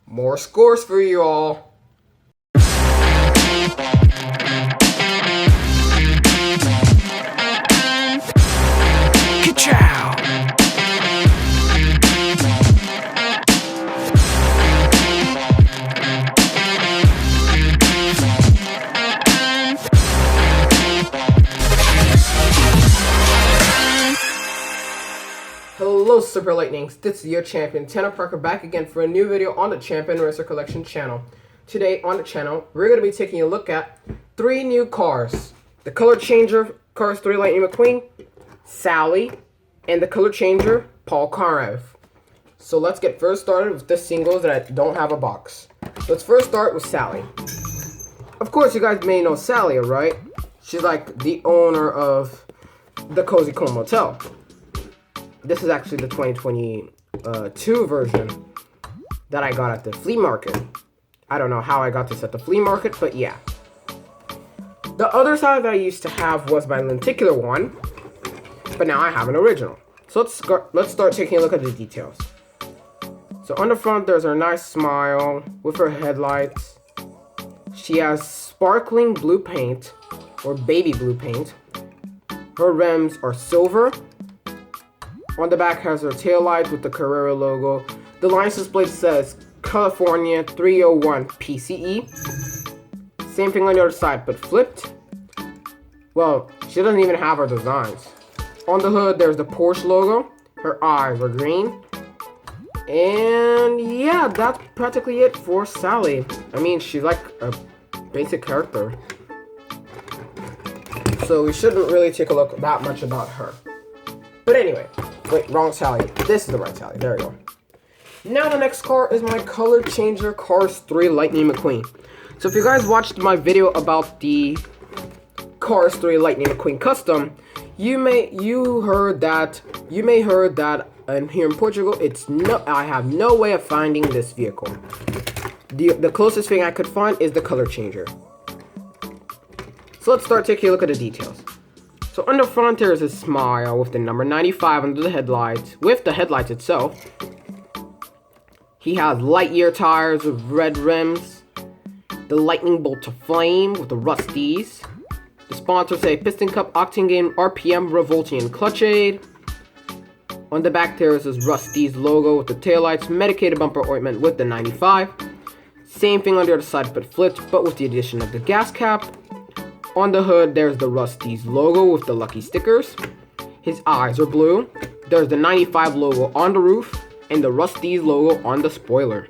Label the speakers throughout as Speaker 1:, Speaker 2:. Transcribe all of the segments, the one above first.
Speaker 1: More scores for you all.
Speaker 2: Ka-chow!
Speaker 1: Hello Super Lightnings, this is your champion Tanner Parker back again for a new video on the Champion Racer Collection channel. Today on the channel, we're going to be taking a look at 3 new cars. The color changer Cars 3 Lightning McQueen, Sally, and the color changer Paul Conrev. So let's get first started with the singles that don't have a box. Let's first start with Sally. Of course you guys may know Sally, right? She's like the owner of the Cozy Cone Motel. This is actually the 2022 version that I got at the flea market. I don't know how I got this at the flea market, but yeah. The other side that I used to have was my lenticular one, but now I have an original. So let's start taking a look at the details. So on the front, there's her nice smile with her headlights. She has sparkling blue paint, or baby blue paint. Her rims are silver. On the back has her taillights with the Carrera logo. The license plate says California 301 PCE. Same thing on the other side, but flipped. Well, she doesn't even have her designs. On the hood, there's the Porsche logo. Her eyes are green. And yeah, that's practically it for Sally. I mean, she's like a basic character. So we shouldn't really take a look that much about her. But anyway. Wait, wrong Sally. This is the right Sally. There we go. Now the next car is my color changer Cars 3 Lightning McQueen. So if you guys watched my video about the Cars 3 Lightning McQueen custom, you may heard that here in Portugal I have no way of finding this vehicle. The closest thing I could find is the color changer. So let's start taking a look at the details. So on the front there is a smile with the number 95 under the headlights, with the headlights itself. He has light year tires with red rims, the lightning bolt to flame with the rusties. The sponsors say piston cup, octane gain, RPM, Revolting, clutch aid. On the back there is this rusties logo with the taillights, medicated bumper ointment with the 95. Same thing on the other side but flipped, but with the addition of the gas cap. On the hood, there's the Rusty's logo with the lucky stickers. His eyes are blue. There's the 95 logo on the roof and the Rusty's logo on the spoiler.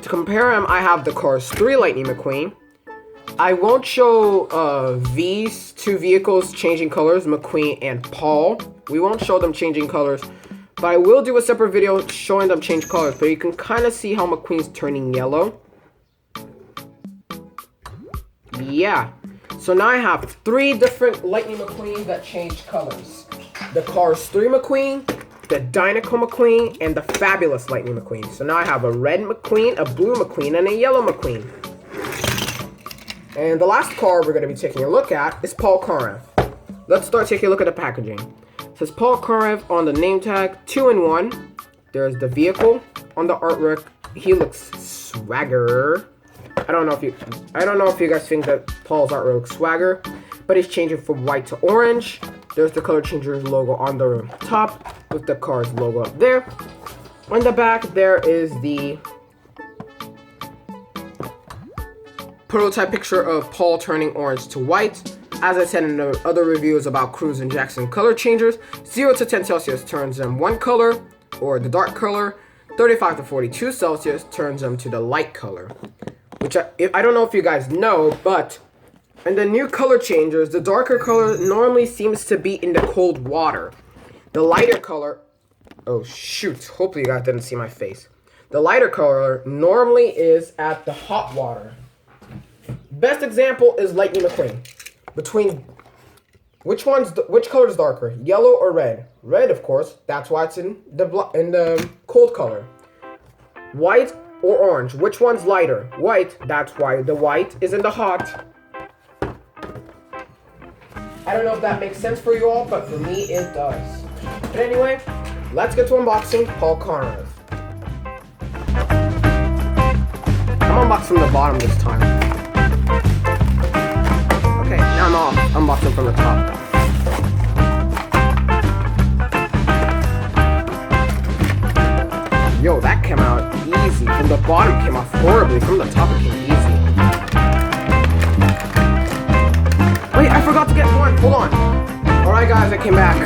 Speaker 1: To compare him, I have the Cars 3 Lightning McQueen. I won't show these two vehicles changing colors, McQueen and Paul. We won't show them changing colors, but I will do a separate video showing them change colors. But you can kind of see how McQueen's turning yellow. Yeah. So now I have 3 different Lightning McQueen that change colors. The Cars 3 McQueen, the Dinoco McQueen, and the Fabulous Lightning McQueen. So now I have a red McQueen, a blue McQueen, and a yellow McQueen. And the last car we're going to be taking a look at is Paul Conrev. Let's start taking a look at the packaging. It says Paul Conrev on the name tag, 2-in-1. There's the vehicle. On the artwork, he looks swagger. I don't know if you guys think that Paul's artwork looks swagger, but he's changing from white to orange. There's the color changer's logo on the top with the car's logo up there. On the back, there is the prototype picture of Paul turning orange to white. As I said in the other reviews about Cruz and Jackson color changers, 0 to 10 Celsius turns them one color, or the dark color. 35 to 42 Celsius turns them to the light color. Which I don't know if you guys know, but in the new color changers, the darker color normally seems to be in the cold water. The lighter color, oh shoot, hopefully you guys didn't see my face. The lighter color normally is at the hot water. Best example is Lightning McQueen. Between which color is darker, yellow or red? Red, of course. That's why it's in the cold color. White or orange, which one's lighter? White, that's why the white is in the hot. I don't know if that makes sense for you all, but for me it does. But anyway, let's get to unboxing Paul Conrev. from the bottom this time. Okay, now I'm off. Unboxing from the top. Yo, that came out easy. From the bottom came off horribly. From the top it came easy. Wait, I forgot to get one. Hold on. Alright guys, I came back.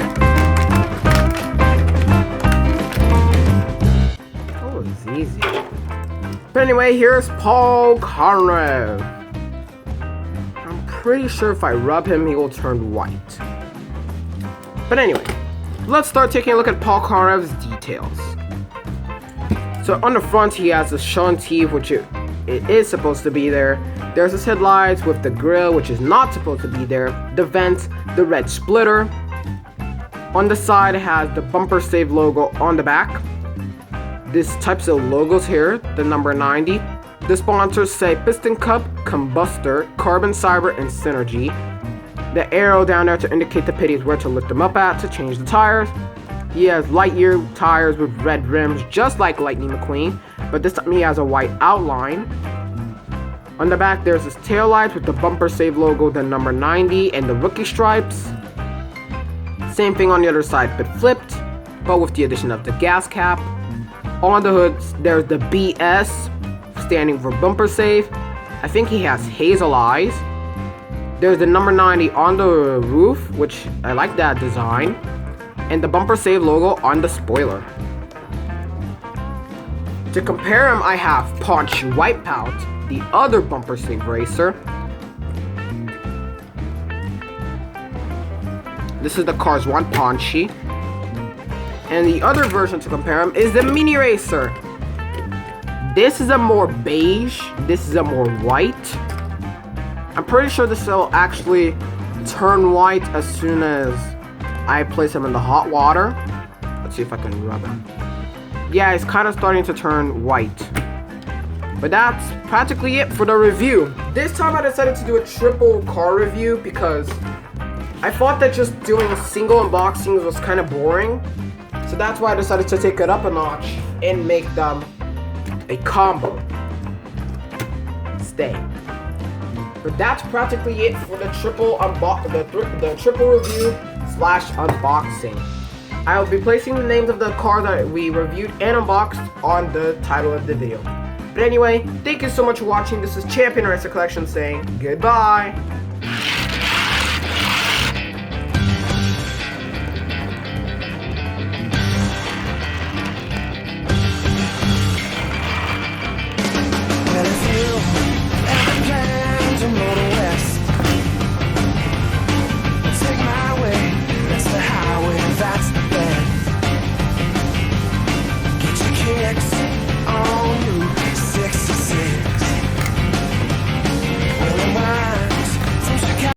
Speaker 1: Oh, it's easy. But anyway, here's Paul Conrev. I'm pretty sure if I rub him, he will turn white. But anyway, let's start taking a look at Paul Conrev's details. So on the front, he has the shun teeth, which it is supposed to be there. There's his headlights with the grill, which is not supposed to be there. The vents, the red splitter. On the side, it has the bumper save logo on the back. These types of logos here, the number 90. The sponsors say Piston Cup, Combustor, Carbon Cyber, and Synergy. The arrow down there to indicate the pitties where to lift them up at to change the tires. He has Lightyear tires with red rims, just like Lightning McQueen, but this time he has a white outline. On the back, there's his taillights with the bumper save logo, the number 90, and the rookie stripes. Same thing on the other side, but flipped, but with the addition of the gas cap. On the hood, there's the BS, standing for bumper save. I think he has hazel eyes. There's the number 90 on the roof, which I like that design. And the bumper save logo on the spoiler. To compare him, I have Punch Wipeout, the other bumper save racer. This is the Cars 1 Punchy. And the other version to compare him is the Mini Racer. This is a more beige, this is a more white. I'm pretty sure this will actually turn white as soon as I place him in the hot water. Let's see if I can rub him. Yeah, it's kind of starting to turn white. But that's practically it for the review. This time I decided to do a triple car review because I thought that just doing single unboxings was kind of boring. So that's why I decided to take it up a notch and make them a combo. Stay. But that's practically it for the triple the triple review / unboxing. I'll be placing the names of the cars that we reviewed and unboxed on the title of the video. But anyway, thank you so much for watching. This is Champion Racer Collection saying goodbye.